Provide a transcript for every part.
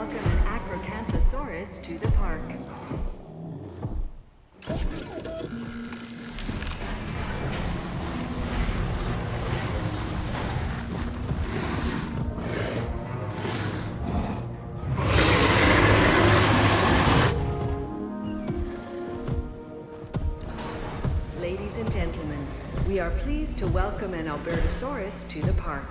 welcome an Acrocanthosaurus to the park. Ladies and gentlemen, we are pleased to welcome an Albertosaurus to the park.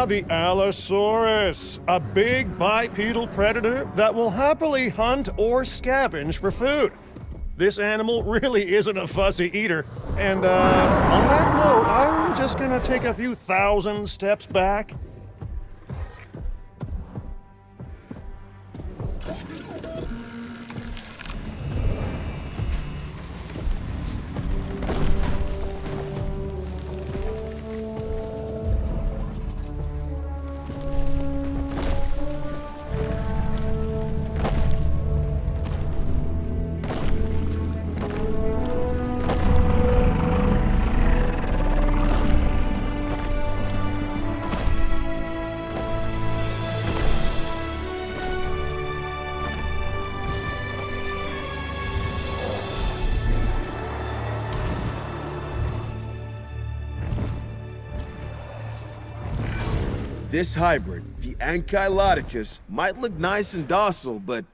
The Allosaurus, a big bipedal predator that will happily hunt or scavenge for food. This animal really isn't a fussy eater. And on that note, I'm just gonna take a few thousand steps back. This hybrid, the Ankylosaurus, might look nice and docile, but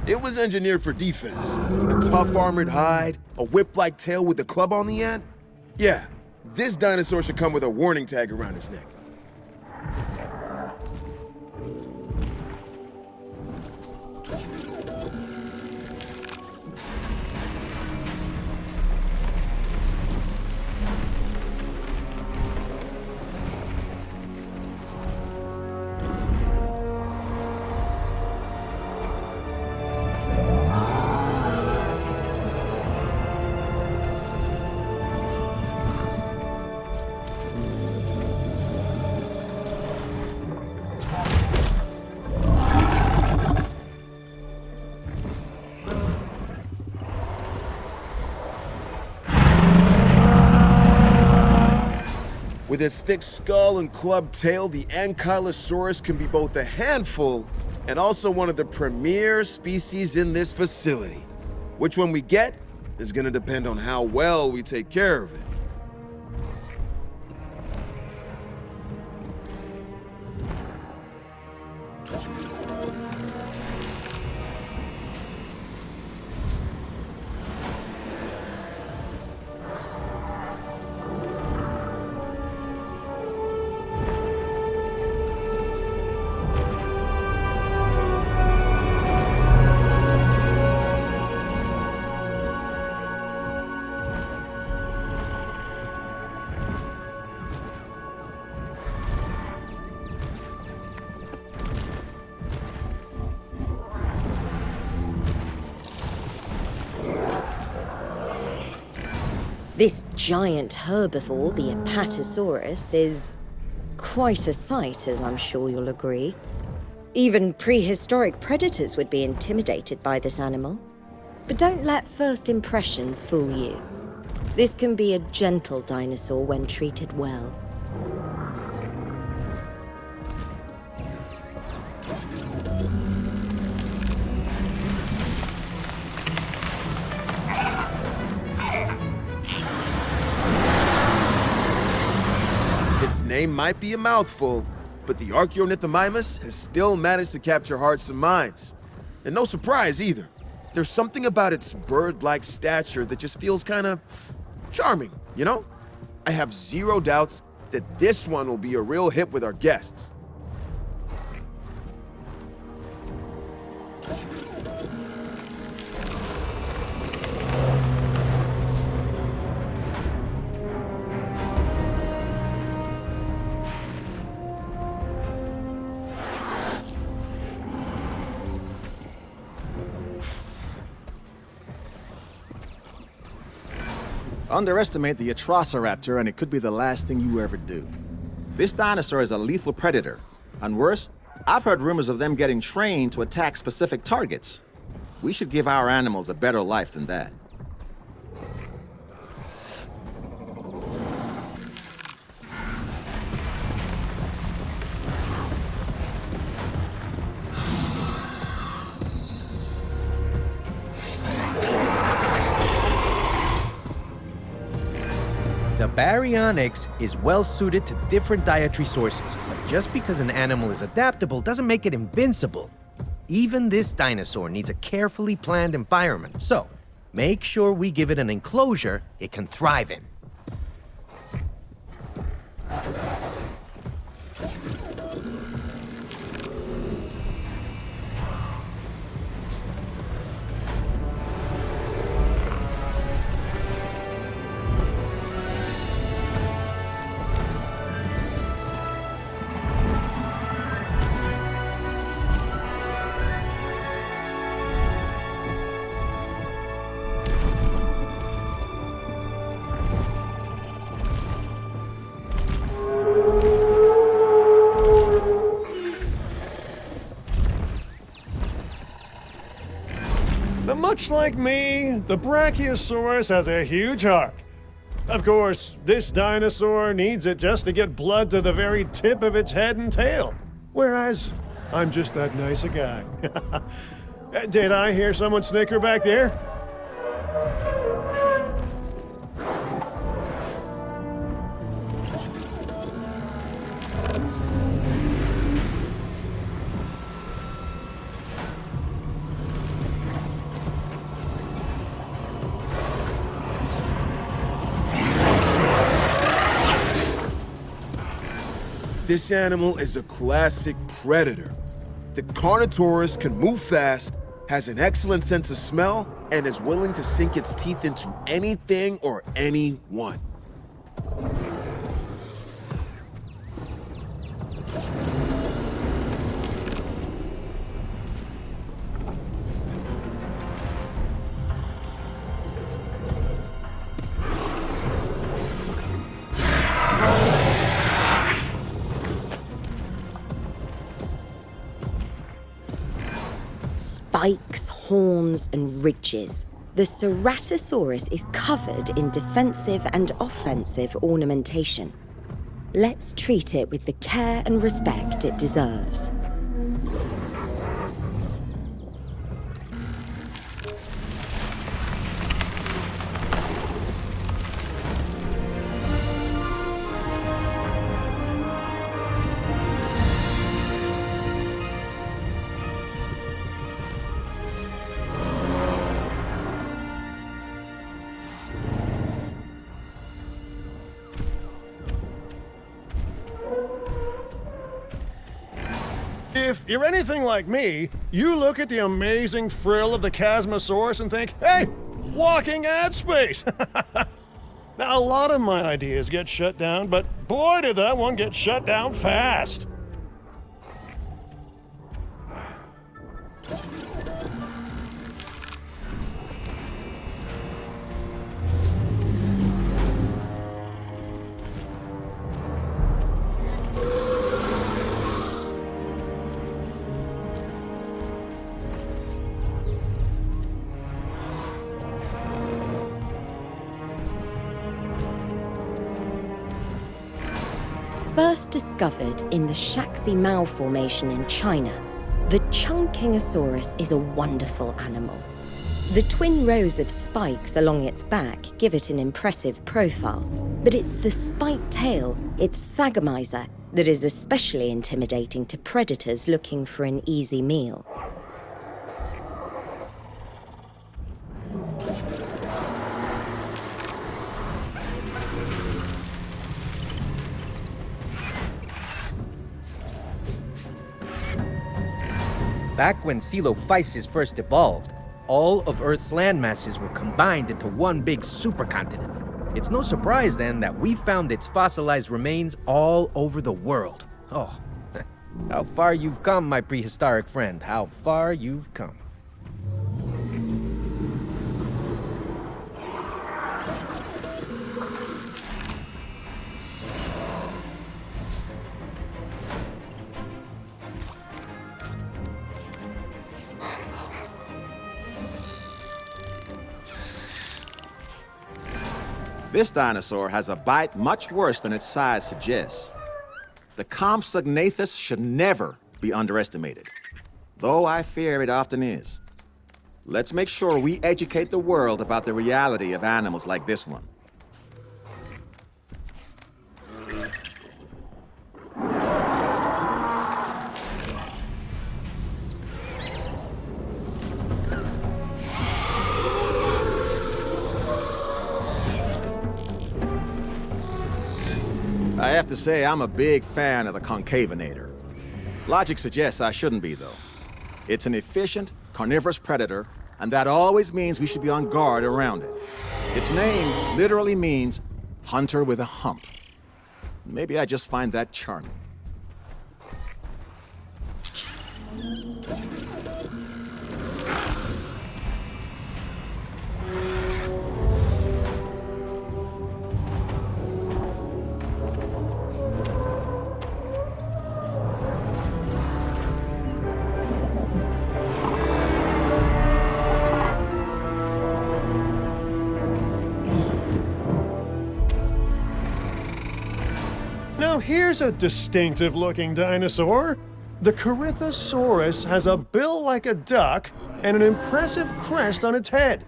it was engineered for defense. A tough armored hide, a whip-like tail with a club on the end? Yeah, this dinosaur should come with a warning tag around his neck. With its thick skull and clubbed tail, the Ankylosaurus can be both a handful and also one of the premier species in this facility. Which one we get is gonna depend on how well we take care of it. This giant herbivore, the Apatosaurus, is quite a sight, as I'm sure you'll agree. Even prehistoric predators would be intimidated by this animal. But don't let first impressions fool you. This can be a gentle dinosaur when treated well. Its name might be a mouthful, but the Archaeornithomimus has still managed to capture hearts and minds. And no surprise either. There's something about its bird-like stature that just feels kind of charming, you know? I have zero doubts that this one will be a real hit with our guests. Underestimate the Triceratops and it could be the last thing you ever do. This dinosaur is a lethal predator. And worse, I've heard rumors of them getting trained to attack specific targets. We should give our animals a better life than that. The baryonyx is well suited to different dietary sources, but just because an animal is adaptable doesn't make it invincible. Even this dinosaur needs a carefully planned environment, so make sure we give it an enclosure it can thrive in. Much like me, the Brachiosaurus has a huge heart. Of course, this dinosaur needs it just to get blood to the very tip of its head and tail. Whereas, I'm just that nice a guy. Did I hear someone snicker back there? This animal is a classic predator. The Carnotaurus can move fast, has an excellent sense of smell, and is willing to sink its teeth into anything or anyone. Spikes, horns, and ridges. The Ceratosaurus is covered in defensive and offensive ornamentation. Let's treat it with the care and respect it deserves. If you're anything like me, you look at the amazing frill of the Chasmosaurus and think, hey, walking ad space! Now, a lot of my ideas get shut down, but boy, did that one get shut down fast! First discovered in the Shaxi-Mao Formation in China, the Chungkingosaurus is a wonderful animal. The twin rows of spikes along its back give it an impressive profile, but it's the spiked tail, its thagomizer, that is especially intimidating to predators looking for an easy meal. Back when Coelophysis first evolved, all of Earth's land masses were combined into one big supercontinent. It's no surprise then that we found its fossilized remains all over the world. Oh, how far you've come, my prehistoric friend, how far you've come. This dinosaur has a bite much worse than its size suggests. The Compsognathus should never be underestimated, though I fear it often is. Let's make sure we educate the world about the reality of animals like this one. I have to say, I'm a big fan of the concavinator. Logic suggests I shouldn't be, though. It's an efficient, carnivorous predator, and that always means we should be on guard around it. Its name literally means hunter with a hump. Maybe I just find that charming. Now here's a distinctive-looking dinosaur. The Corythosaurus has a bill like a duck and an impressive crest on its head.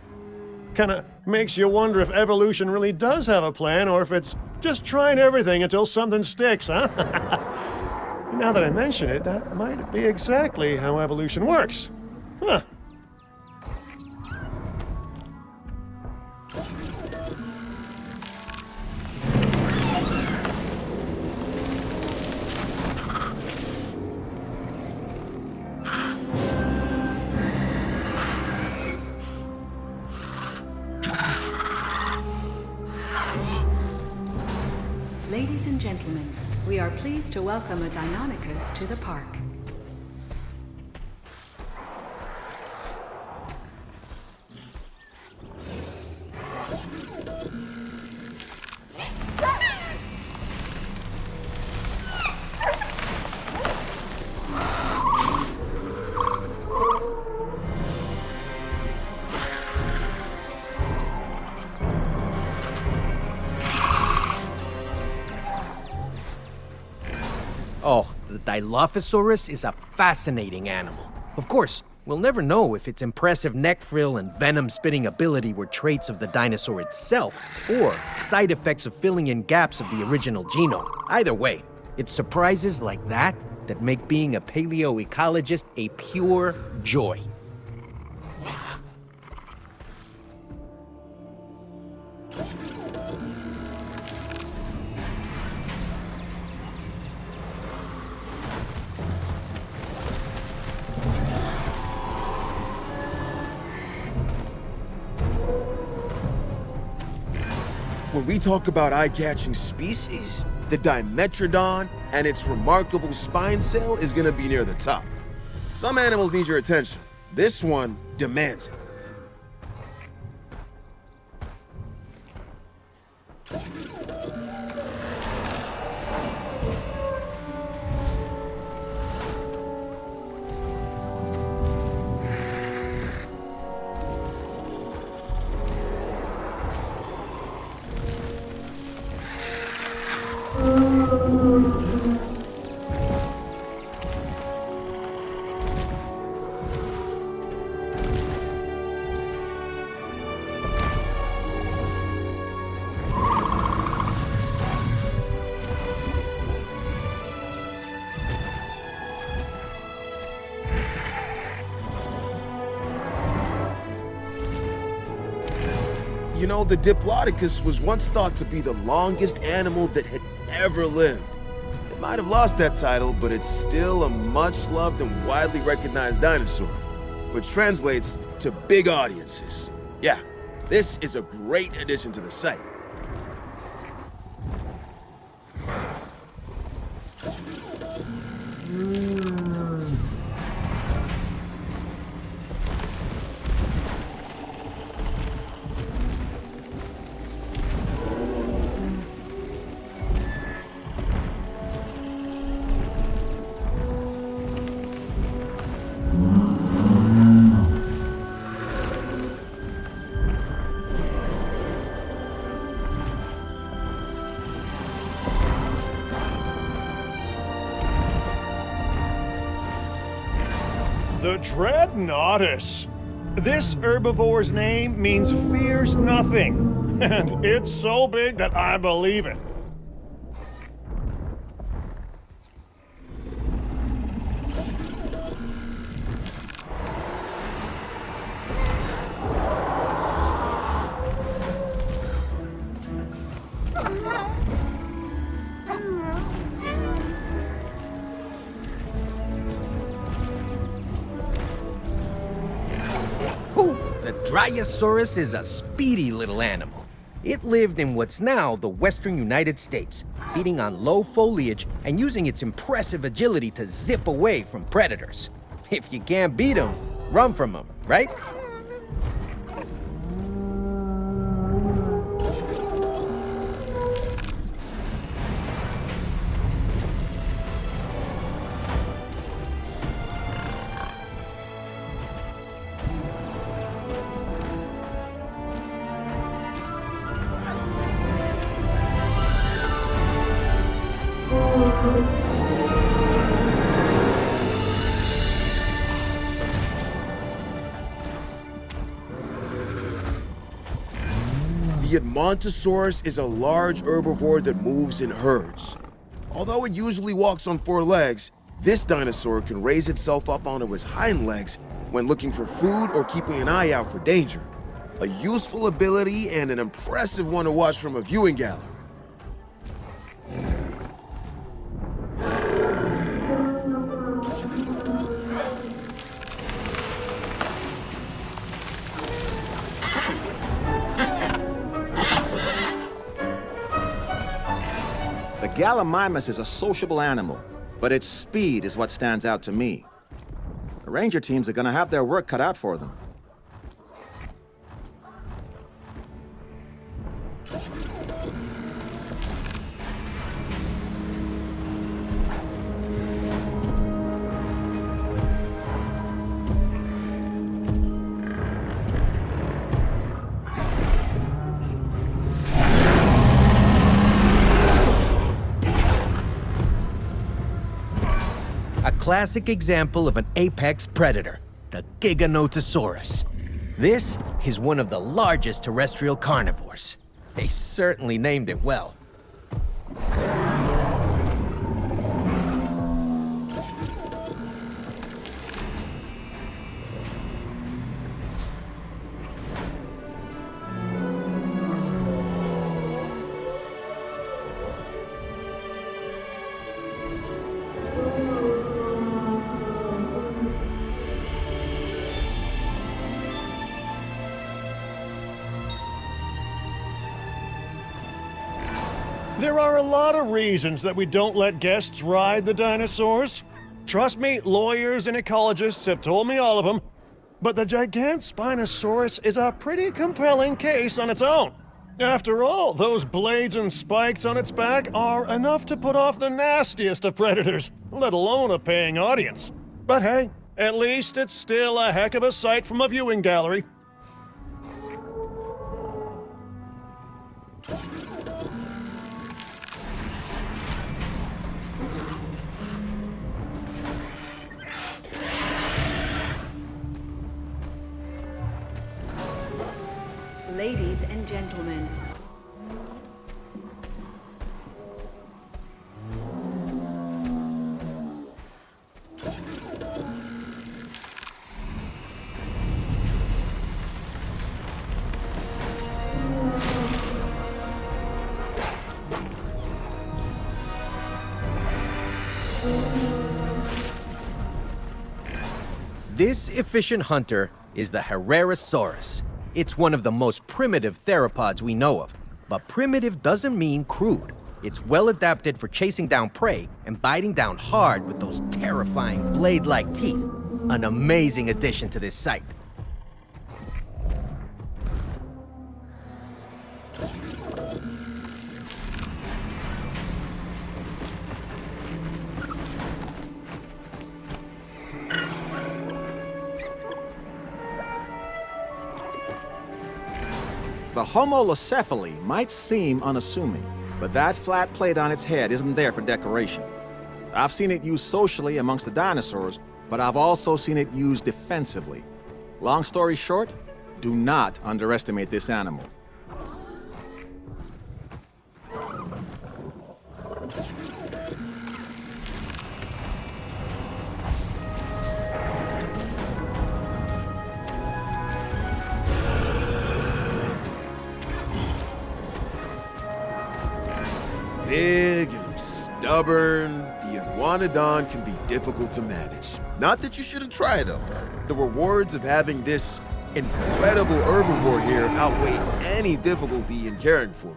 Kinda makes you wonder if evolution really does have a plan or if it's just trying everything until something sticks, huh? Now that I mention it, that might be exactly how evolution works. Huh. Ladies and gentlemen, we are pleased to welcome a Deinonychus to the park. Oh, the Dilophosaurus is a fascinating animal. Of course, we'll never know if its impressive neck frill and venom-spitting ability were traits of the dinosaur itself, or side effects of filling in gaps of the original genome. Either way, it's surprises like that that make being a paleoecologist a pure joy. When we talk about eye-catching species, the Dimetrodon and its remarkable spine cell is gonna be near the top. Some animals need your attention. This one demands it. You know, the Diplodocus was once thought to be the longest animal that had ever lived. It might have lost that title, but it's still a much-loved and widely recognized dinosaur, which translates to big audiences. Yeah, this is a great addition to the site. The Dreadnoughtus. This herbivore's name means fears nothing, and it's so big that I believe it. The Dinosaurus is a speedy little animal. It lived in what's now the western United States, feeding on low foliage and using its impressive agility to zip away from predators. If you can't beat them, run from them, right? The Edmontosaurus is a large herbivore that moves in herds. Although it usually walks on 4 legs, this dinosaur can raise itself up onto its hind legs when looking for food or keeping an eye out for danger. A useful ability and an impressive one to watch from a viewing gallery. The Gallimimus is a sociable animal, but its speed is what stands out to me. The ranger teams are gonna have their work cut out for them. A classic example of an apex predator, the Giganotosaurus. This is one of the largest terrestrial carnivores. They certainly named it well. There are a lot of reasons that we don't let guests ride the dinosaurs. Trust me, lawyers and ecologists have told me all of them. But the gigant Spinosaurus is a pretty compelling case on its own. After all, those blades and spikes on its back are enough to put off the nastiest of predators, let alone a paying audience. But hey, at least it's still a heck of a sight from a viewing gallery. Ladies and gentlemen, This efficient hunter is the Herrerasaurus. It's one of the most primitive theropods we know of. But primitive doesn't mean crude. It's well adapted for chasing down prey and biting down hard with those terrifying blade-like teeth. An amazing addition to this site. The homolocephale might seem unassuming, but that flat plate on its head isn't there for decoration. I've seen it used socially amongst the dinosaurs, but I've also seen it used defensively. Long story short, do not underestimate this animal. Big and stubborn, the iguanodon can be difficult to manage. Not that you shouldn't try, though. The rewards of having this incredible herbivore here outweigh any difficulty in caring for it.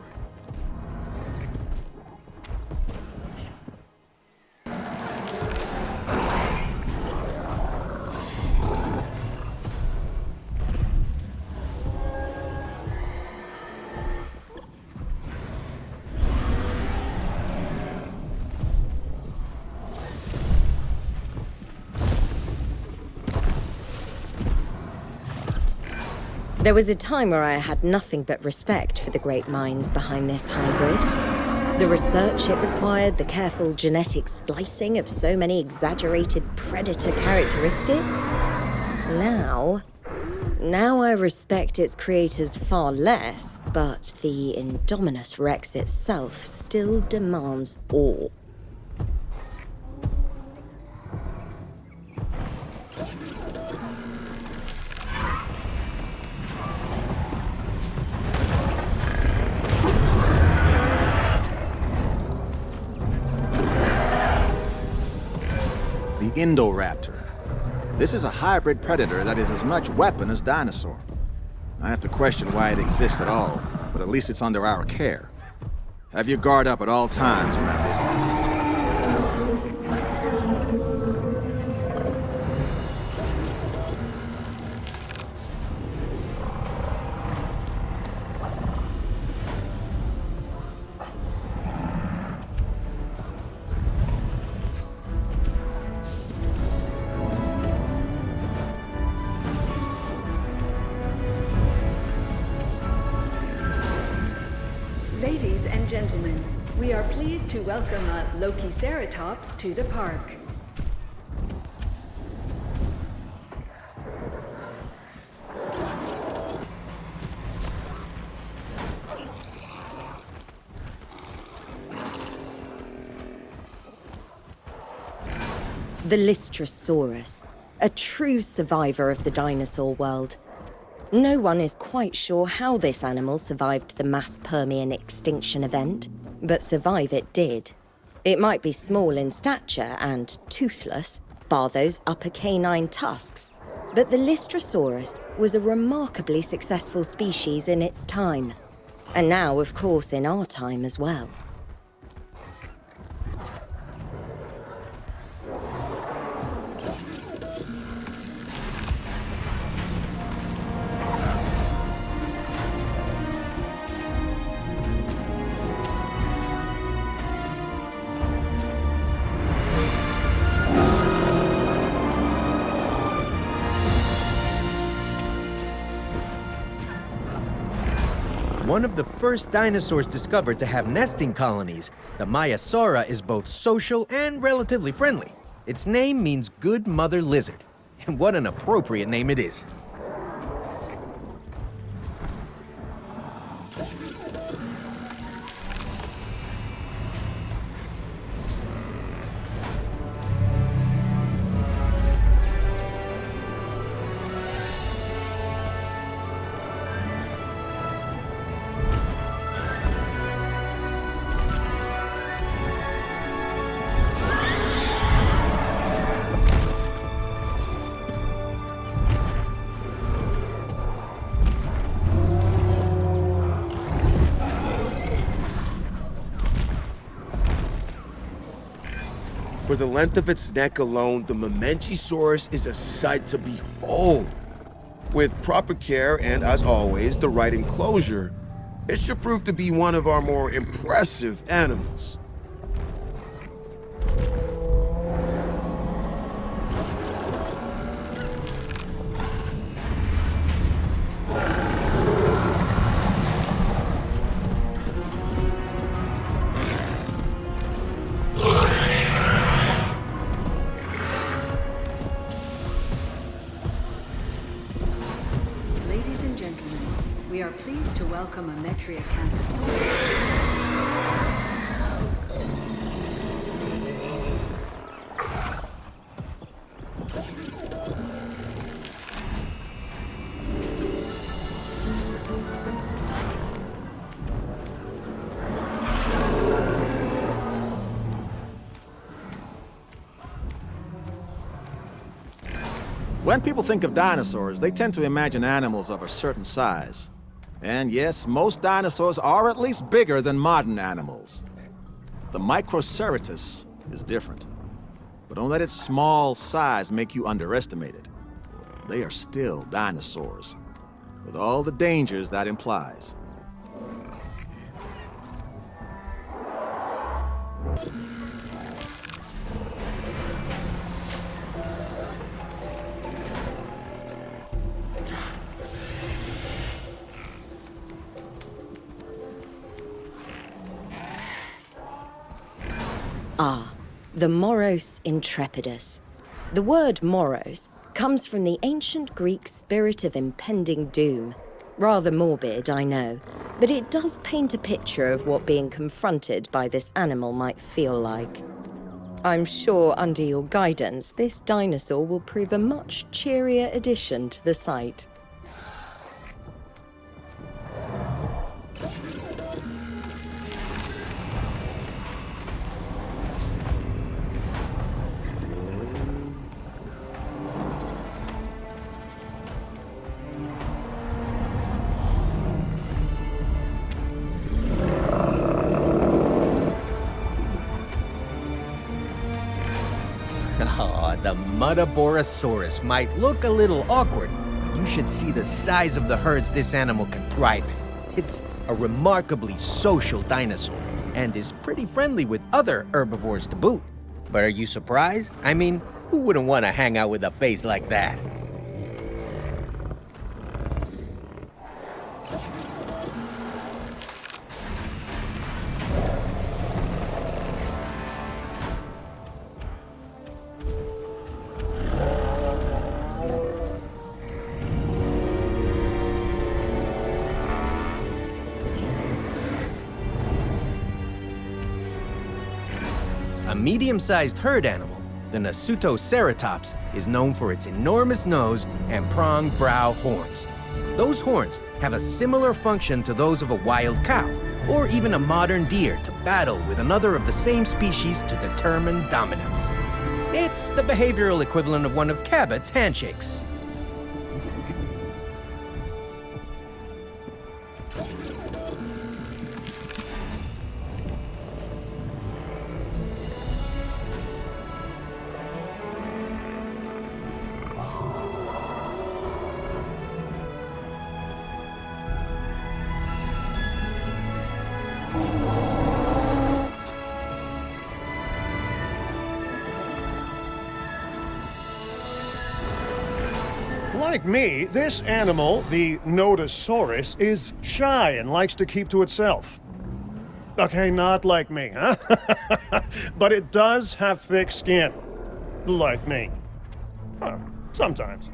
There was a time where I had nothing but respect for the great minds behind this hybrid. The research it required, the careful genetic splicing of so many exaggerated predator characteristics. Now I respect its creators far less, but the Indominus Rex itself still demands awe. Indoraptor. This is a hybrid predator that is as much weapon as dinosaur. I have to question why it exists at all, but at least it's under our care. Have your guard up at all times around this animal. Ladies and gentlemen, we are pleased to welcome Velociraptor to the park. The Lystrasaurus, a true survivor of the dinosaur world. No one is quite sure how this animal survived the mass Permian extinction event, but survive it did. It might be small in stature and toothless, bar those upper canine tusks, but the Lystrasaurus was a remarkably successful species in its time, and now, of course, in our time as well. One of the first dinosaurs discovered to have nesting colonies, the Maiasaura is both social and relatively friendly. Its name means good mother lizard, and what an appropriate name it is. For the length of its neck alone, the Memenchisaurus is a sight to behold. With proper care and, as always, the right enclosure, it should prove to be one of our more impressive animals. pleased to welcome a Metriacanthosaurus. When people think of dinosaurs, they tend to imagine animals of a certain size. And yes, most dinosaurs are at least bigger than modern animals. The Microceratus is different. But don't let its small size make you underestimate it. They are still dinosaurs, with all the dangers that implies. The Moros intrepidus. The word moros comes from the ancient Greek spirit of impending doom. Rather morbid, I know, but it does paint a picture of what being confronted by this animal might feel like. I'm sure under your guidance, this dinosaur will prove a much cheerier addition to the site. The Muttaborasaurus might look a little awkward, but you should see the size of the herds this animal can thrive in. It's a remarkably social dinosaur, and is pretty friendly with other herbivores to boot. But are you surprised? I mean, who wouldn't want to hang out with a face like that? A medium-sized herd animal, the Protoceratops is known for its enormous nose and pronged brow horns. Those horns have a similar function to those of a wild cow, or even a modern deer to battle with another of the same species to determine dominance. It's the behavioral equivalent of one of Cabot's handshakes. Like me, this animal, the Nodosaurus, is shy and likes to keep to itself. Okay, not like me, huh? But it does have thick skin. Like me. Sometimes.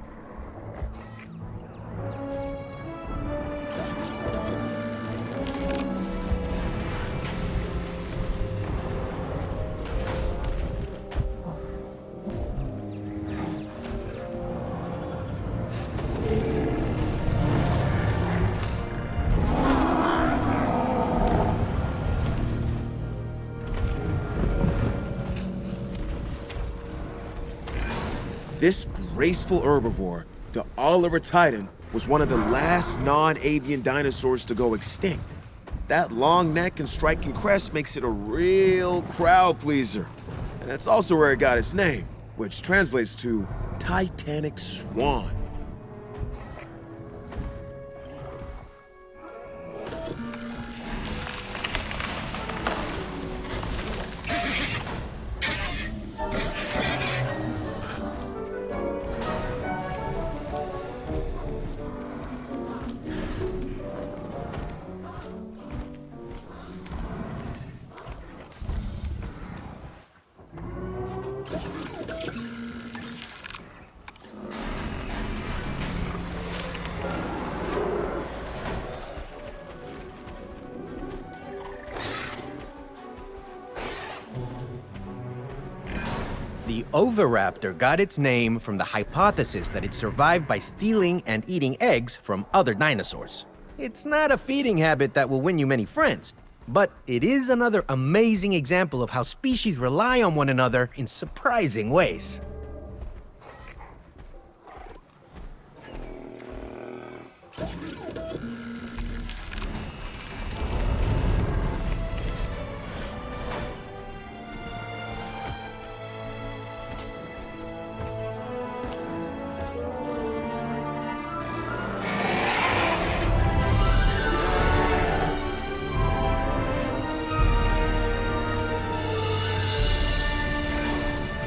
This graceful herbivore, the Oliver Titan, was one of the last non-avian dinosaurs to go extinct. That long neck and striking crest makes it a real crowd pleaser. And that's also where it got its name, which translates to Titanic Swan. Oviraptor got its name from the hypothesis that it survived by stealing and eating eggs from other dinosaurs. It's not a feeding habit that will win you many friends, but it is another amazing example of how species rely on one another in surprising ways.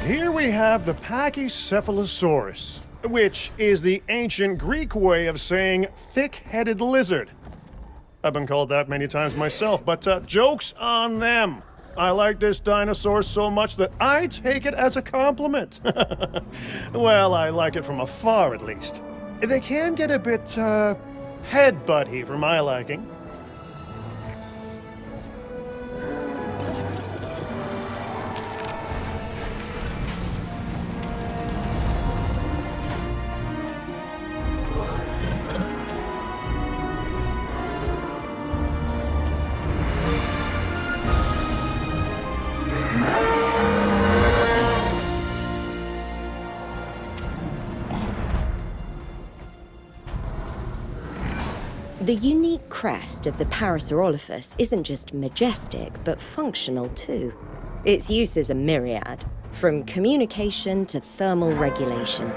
Here we have the Pachycephalosaurus, which is the ancient Greek way of saying thick-headed lizard. I've been called that many times myself, but joke's on them. I like this dinosaur so much that I take it as a compliment. Well, I like it from afar at least. They can get a bit, head-butty for my liking. The unique crest of the Parasaurolophus isn't just majestic, but functional too. Its uses are myriad, from communication to thermal regulation.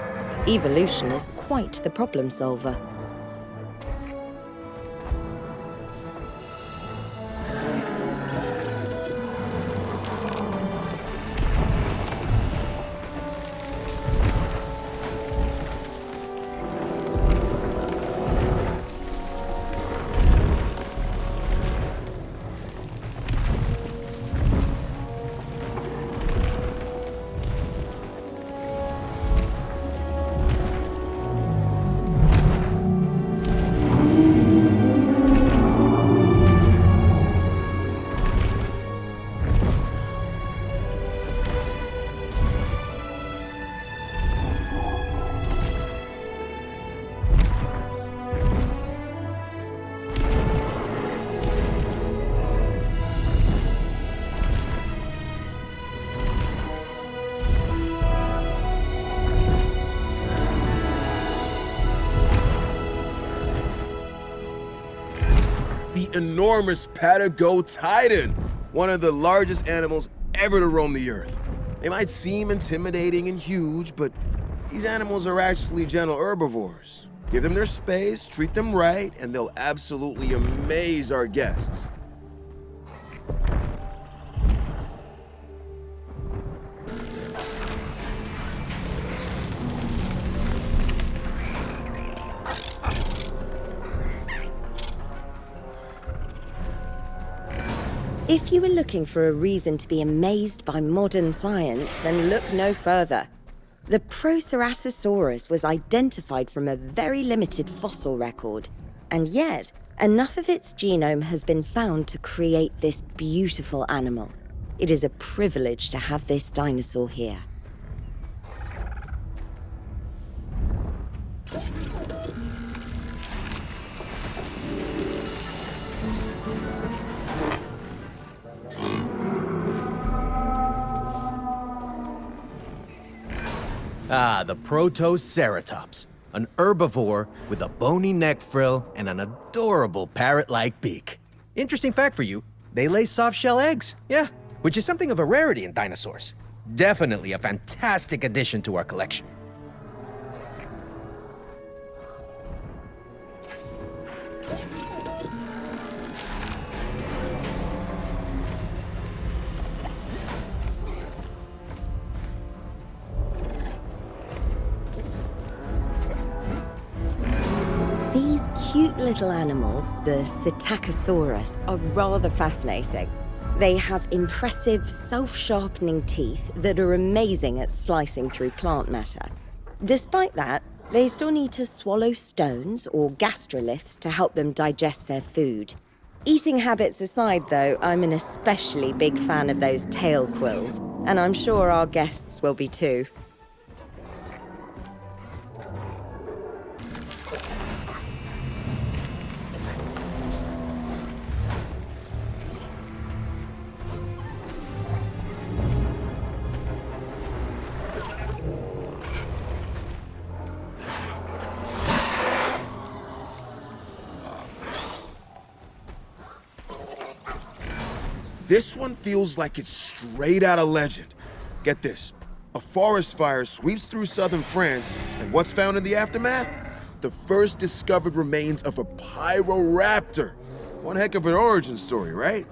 Evolution is quite the problem solver. The enormous Patagotitan, one of the largest animals ever to roam the earth. They might seem intimidating and huge, but these animals are actually gentle herbivores. Give them their space, treat them right, and they'll absolutely amaze our guests. If you were looking for a reason to be amazed by modern science, then look no further. The Protoceratops was identified from a very limited fossil record, and yet enough of its genome has been found to create this beautiful animal. It is a privilege to have this dinosaur here. Ah, the Protoceratops, an herbivore with a bony neck frill and an adorable parrot-like beak. Interesting fact for you, they lay soft-shell eggs, yeah, which is something of a rarity in dinosaurs. Definitely a fantastic addition to our collection. Cute little animals, the Stegosaurus, are rather fascinating. They have impressive, self-sharpening teeth that are amazing at slicing through plant matter. Despite that, they still need to swallow stones or gastroliths to help them digest their food. Eating habits aside, though, I'm an especially big fan of those tail quills, and I'm sure our guests will be too. This one feels like it's straight out of legend. Get this. A forest fire sweeps through southern France, and what's found in the aftermath? The first discovered remains of a Pyroraptor. One heck of an origin story, right?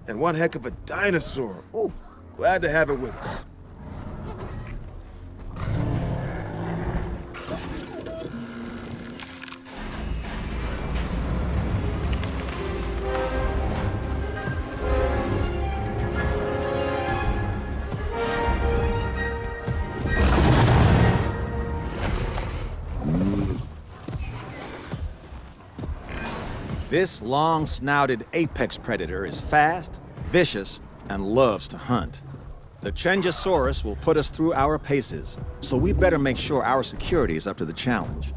And one heck of a dinosaur. Oh, glad to have it with us. This long-snouted apex predator is fast, vicious, and loves to hunt. The Chengosaurus will put us through our paces, so we better make sure our security is up to the challenge.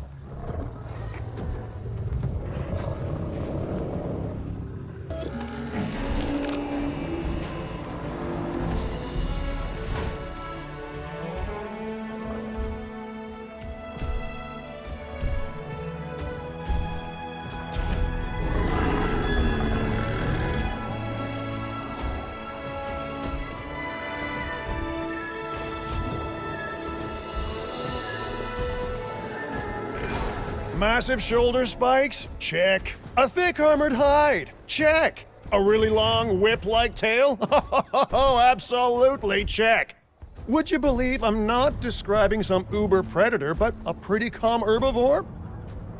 Massive shoulder spikes? Check. A thick armored hide? Check. A really long whip-like tail? Oh, absolutely check. Would you believe I'm not describing some uber predator, but a pretty calm herbivore?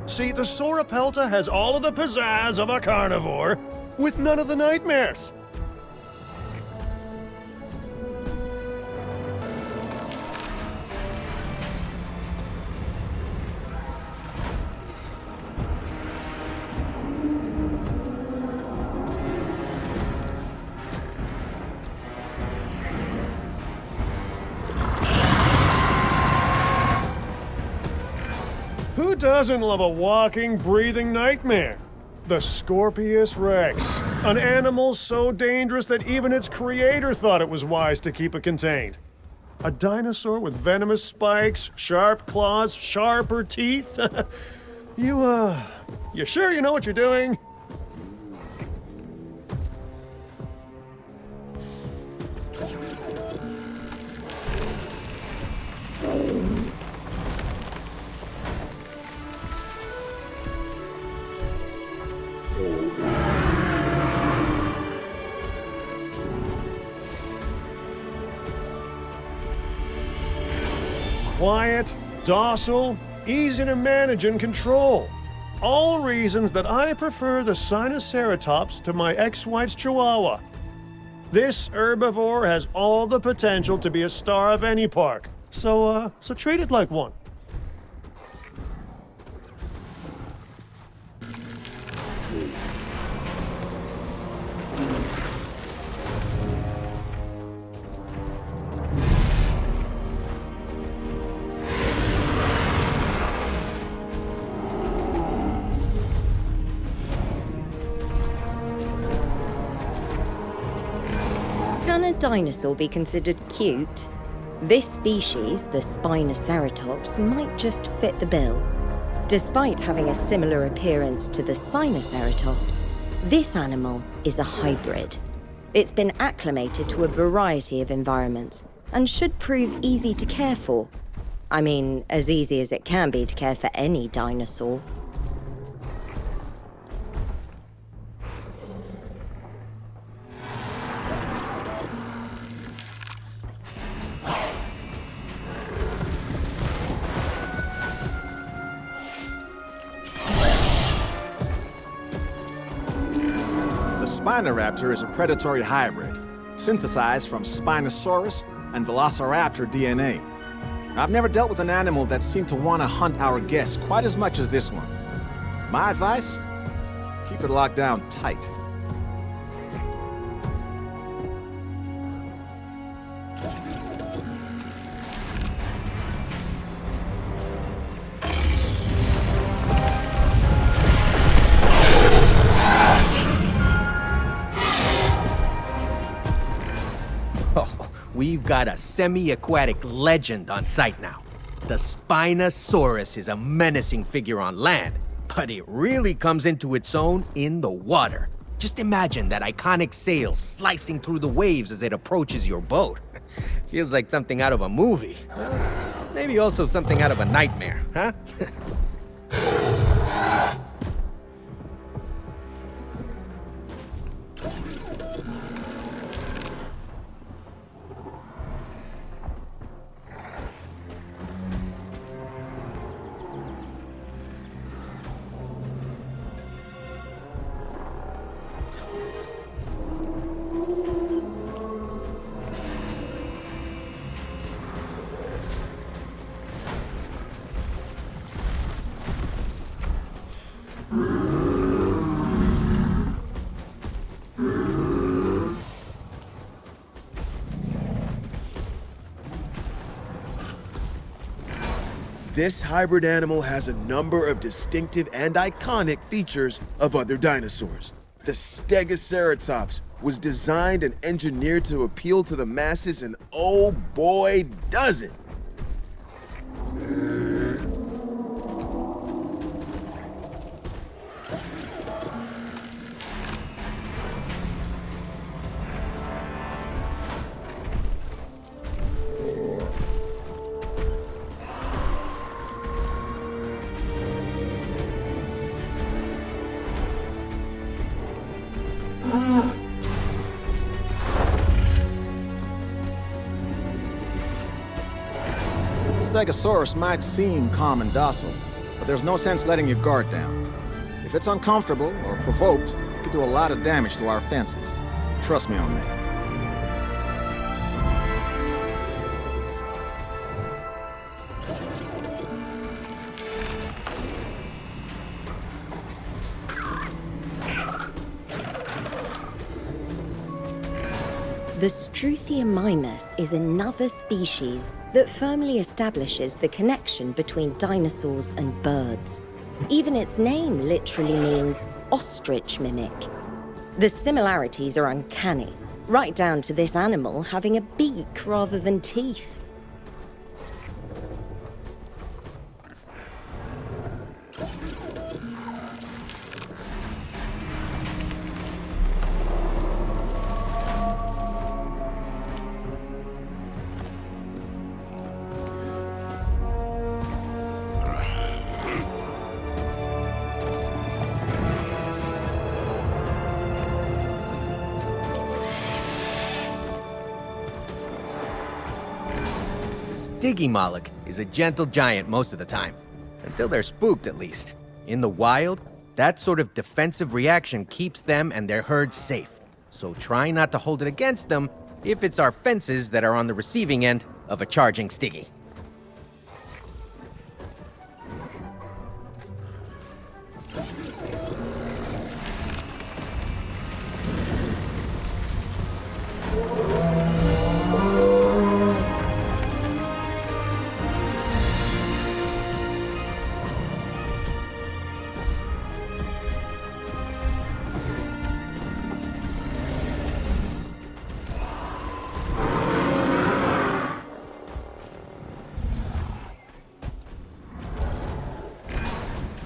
See, the Sauropelta has all of the pizzazz of a carnivore, with none of the nightmares. Who doesn't love a walking, breathing nightmare? The Scorpius Rex, an animal so dangerous that even its creator thought it was wise to keep it contained. A dinosaur with venomous spikes, sharp claws, sharper teeth? You sure you know what you're doing? Quiet, docile, easy to manage and control. All reasons that I prefer the Spinosaurus to my ex-wife's Chihuahua. This herbivore has all the potential to be a star of any park, so treat it like one. Can a dinosaur be considered cute? This species, the Spinoceratops, might just fit the bill. Despite having a similar appearance to the Sinoceratops, this animal is a hybrid. It's been acclimated to a variety of environments and should prove easy to care for. I mean, as easy as it can be to care for any dinosaur. Indoraptor is a predatory hybrid, synthesized from Spinosaurus and Velociraptor DNA. I've never dealt with an animal that seemed to want to hunt our guests quite as much as this one. My advice? Keep it locked down tight. we've got a semi-aquatic legend on site now. The Spinosaurus is a menacing figure on land, but it really comes into its own in the water. Just imagine that iconic sail slicing through the waves as it approaches your boat. Feels like something out of a movie. Maybe also something out of a nightmare, huh? This hybrid animal has a number of distinctive and iconic features of other dinosaurs. The Stegosaurus was designed and engineered to appeal to the masses, and oh boy, does it! Stegosaurus might seem calm and docile, but there's no sense letting your guard down. If it's uncomfortable or provoked, it could do a lot of damage to our fences. Trust me on that. The Struthiomimus is another species that firmly establishes the connection between dinosaurs and birds. Even its name literally means ostrich mimic. The similarities are uncanny, right down to this animal having a beak rather than teeth. Stygimoloch is a gentle giant most of the time, until they're spooked at least. In the wild, that sort of defensive reaction keeps them and their herd safe. So try not to hold it against them if it's our fences that are on the receiving end of a charging Stygi.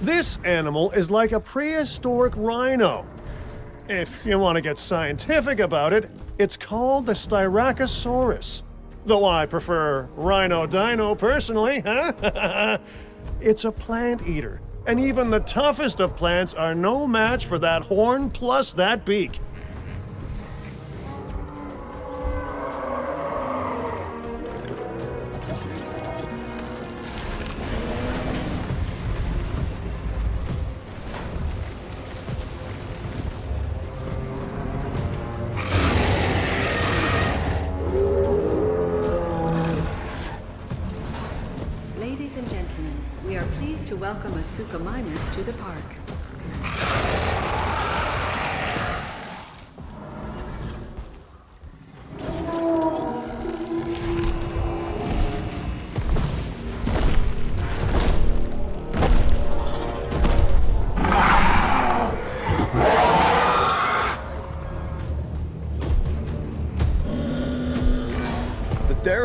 This animal is like a prehistoric rhino. If you want to get scientific about it, it's called the Styracosaurus. Though I prefer Rhino Dino personally, huh? It's a plant eater, and even the toughest of plants are no match for that horn plus that beak. Ladies and gentlemen, we are pleased to welcome a Suchomimus to the park.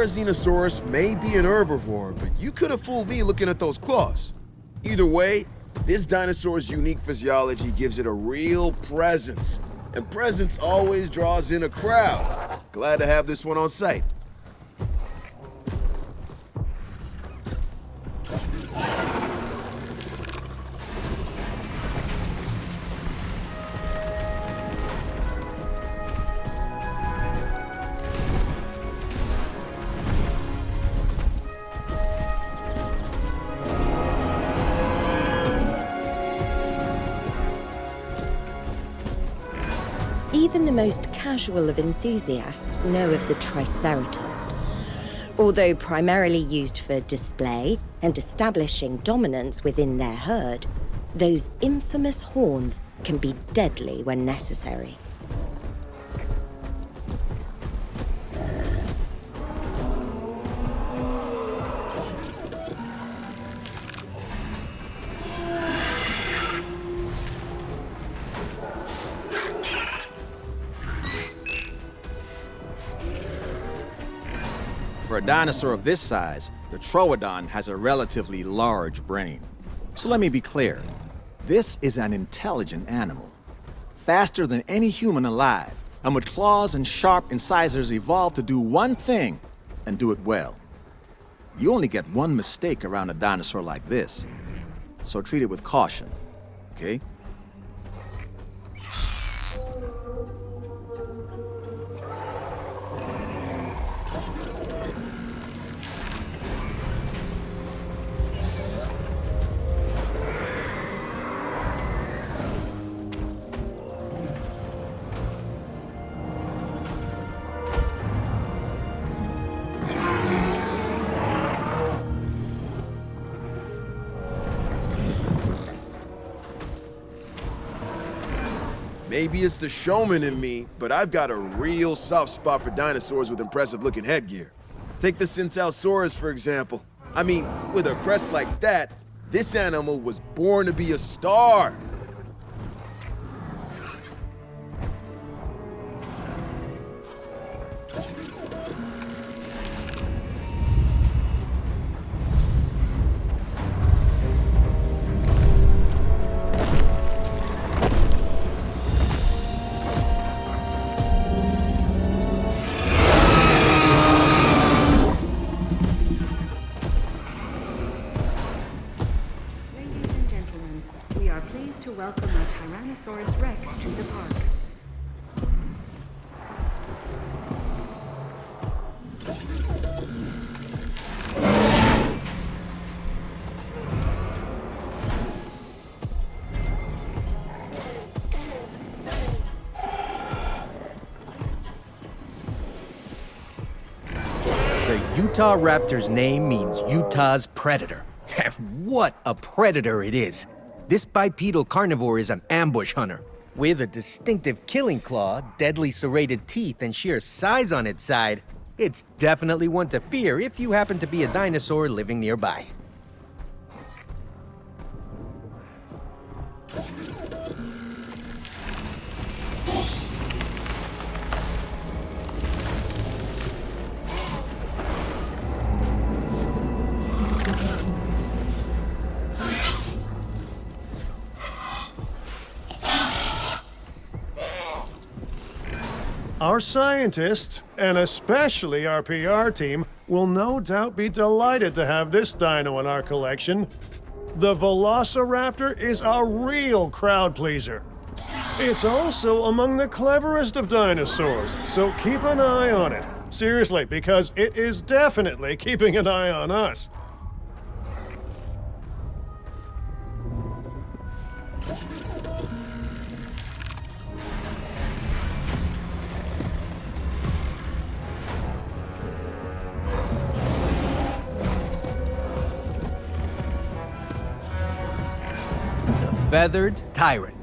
Therizinosaurus may be an herbivore, but you could have fooled me looking at those claws. Either way, this dinosaur's unique physiology gives it a real presence. And presence always draws in a crowd. Glad to have this one on site. Even the most casual of enthusiasts know of the Triceratops. Although primarily used for display and establishing dominance within their herd, those infamous horns can be deadly when necessary. For a dinosaur of this size, the Troodon has a relatively large brain. So let me be clear. This is an intelligent animal. Faster than any human alive, and with claws and sharp incisors evolved to do one thing, and do it well. You only get one mistake around a dinosaur like this, so treat it with caution, okay? Maybe it's the showman in me, but I've got a real soft spot for dinosaurs with impressive-looking headgear. Take the Centausaurus, for example. I mean, with a crest like that, this animal was born to be a star. Welcome our Tyrannosaurus Rex to the park. The Utah Raptor's name means Utah's predator. What a predator it is! This bipedal carnivore is an ambush hunter. With a distinctive killing claw, deadly serrated teeth, and sheer size on its side, it's definitely one to fear if you happen to be a dinosaur living nearby. Our scientists, and especially our PR team, will no doubt be delighted to have this dino in our collection. The Velociraptor is a real crowd pleaser. It's also among the cleverest of dinosaurs, so keep an eye on it. Seriously, because it is definitely keeping an eye on us. Feathered Tyrant,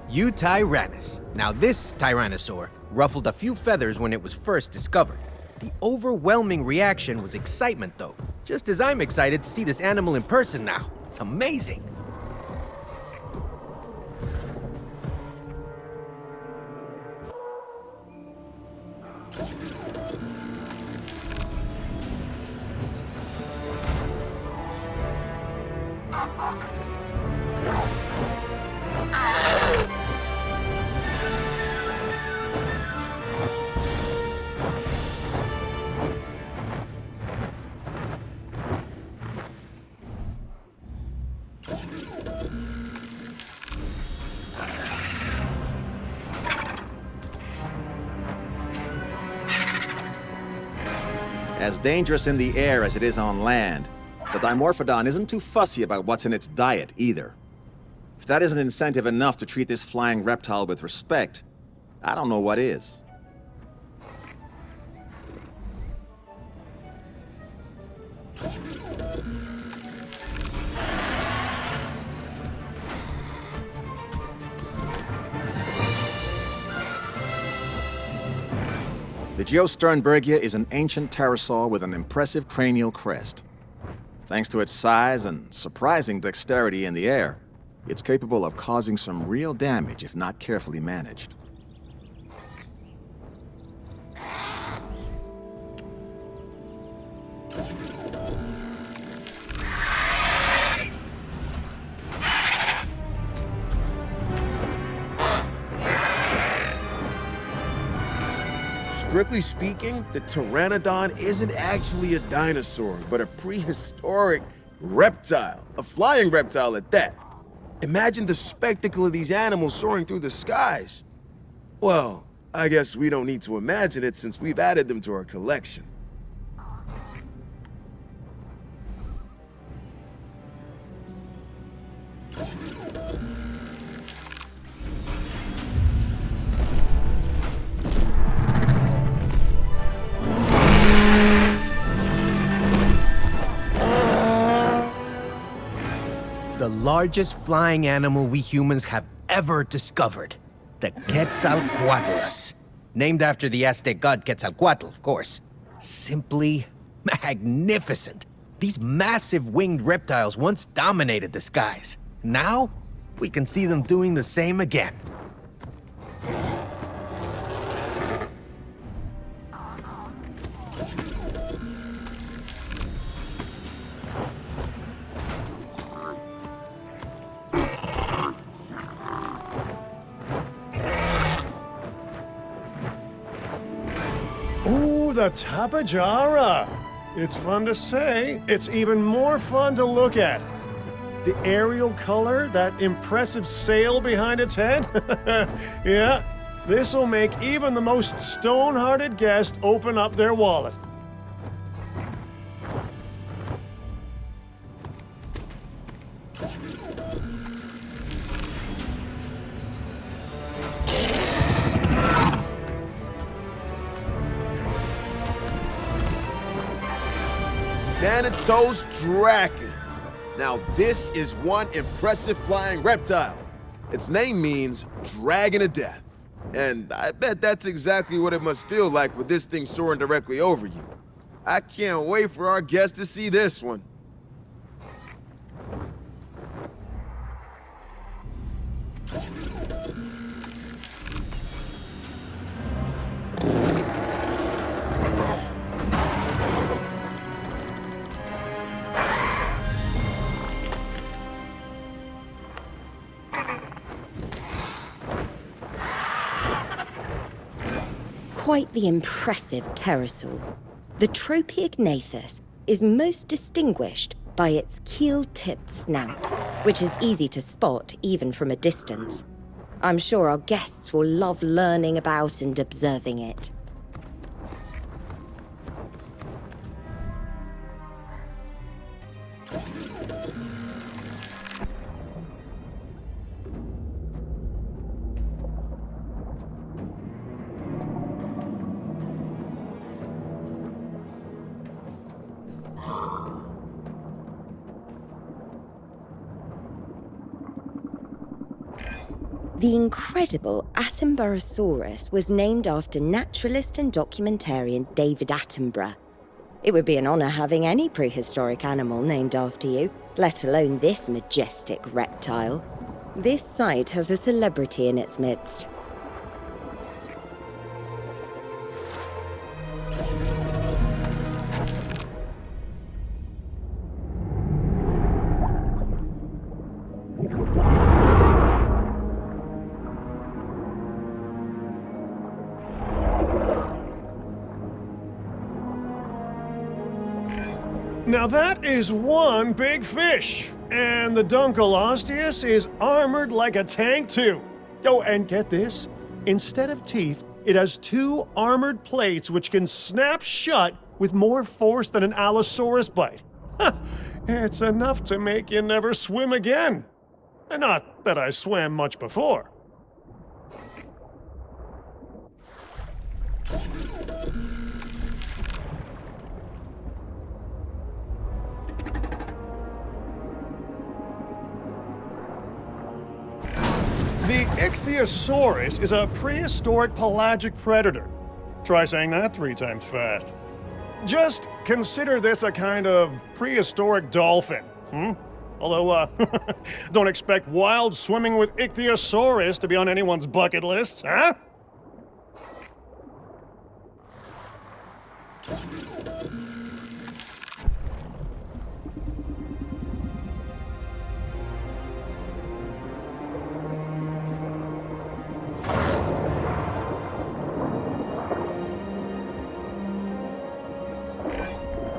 Eutyrannus. Now this Tyrannosaur ruffled a few feathers when it was first discovered. The overwhelming reaction was excitement though, just as I'm excited to see this animal in person now. It's amazing. As dangerous in the air as it is on land, the Dimorphodon isn't too fussy about what's in its diet either. If that isn't incentive enough to treat this flying reptile with respect, I don't know what is. The Geosternbergia is an ancient pterosaur with an impressive cranial crest. Thanks to its size and surprising dexterity in the air, it's capable of causing some real damage if not carefully managed. Strictly speaking, the Pteranodon isn't actually a dinosaur, but a prehistoric reptile, a flying reptile at that. Imagine the spectacle of these animals soaring through the skies. Well, I guess we don't need to imagine it since we've added them to our collection. The largest flying animal we humans have ever discovered. The Quetzalcoatlus. Named after the Aztec god Quetzalcoatl, of course. Simply magnificent. These massive winged reptiles once dominated the skies. Now, we can see them doing the same again. Ooh, the Tapejara! It's fun to say, it's even more fun to look at. The aerial color, that impressive sail behind its head. Yeah, this'll make even the most stone-hearted guest open up their wallet. Thanatos Draken. Now this is one impressive flying reptile. Its name means dragon of death. And I bet that's exactly what it must feel like with this thing soaring directly over you. I can't wait for our guests to see this one. Quite the impressive pterosaur. The Tropiognathus is most distinguished by its keel-tipped snout, which is easy to spot even from a distance. I'm sure our guests will love learning about and observing it. The incredible Attenboroughsaurus was named after naturalist and documentarian David Attenborough. It would be an honor having any prehistoric animal named after you, let alone this majestic reptile. This site has a celebrity in its midst. Now that is one big fish, and the Ankylosaurus is armored like a tank too. Oh, and get this, instead of teeth, it has two armored plates which can snap shut with more force than an Allosaurus bite. It's enough to make you never swim again. And not that I swam much before. The Ichthyosaurus is a prehistoric pelagic predator. Try saying that 3 times fast. Just consider this a kind of prehistoric dolphin, Although, don't expect wild swimming with Ichthyosaurus to be on anyone's bucket list, huh?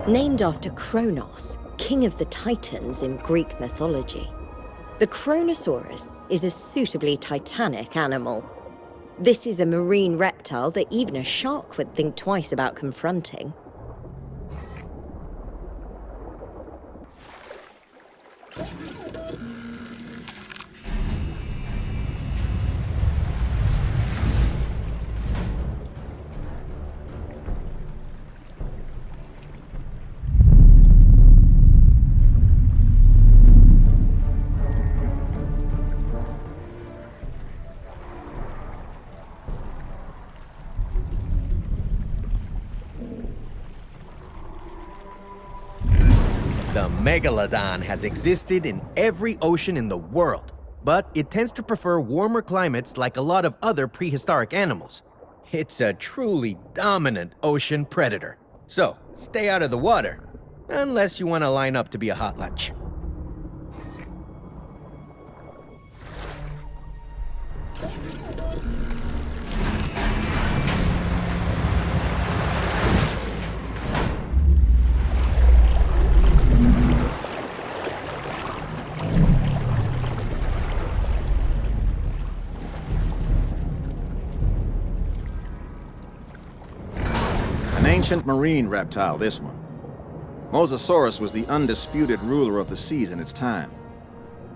Named after Kronos, king of the Titans in Greek mythology. The Kronosaurus is a suitably titanic animal. This is a marine reptile that even a shark would think twice about confronting. The Megalodon has existed in every ocean in the world, but it tends to prefer warmer climates like a lot of other prehistoric animals. It's a truly dominant ocean predator. So, stay out of the water, unless you want to line up to be a hot lunch. Ancient marine reptile, this one. Mosasaurus was the undisputed ruler of the seas in its time.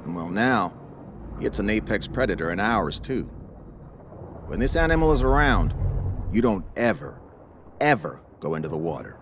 And well, now, it's an apex predator in ours, too. When this animal is around, you don't ever go into the water.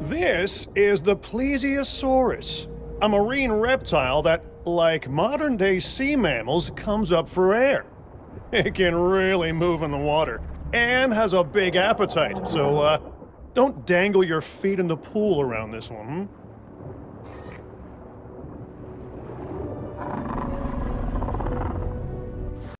This is the Plesiosaurus, a marine reptile that, like modern-day sea mammals, comes up for air. It can really move in the water, and has a big appetite, so don't dangle your feet in the pool around this one,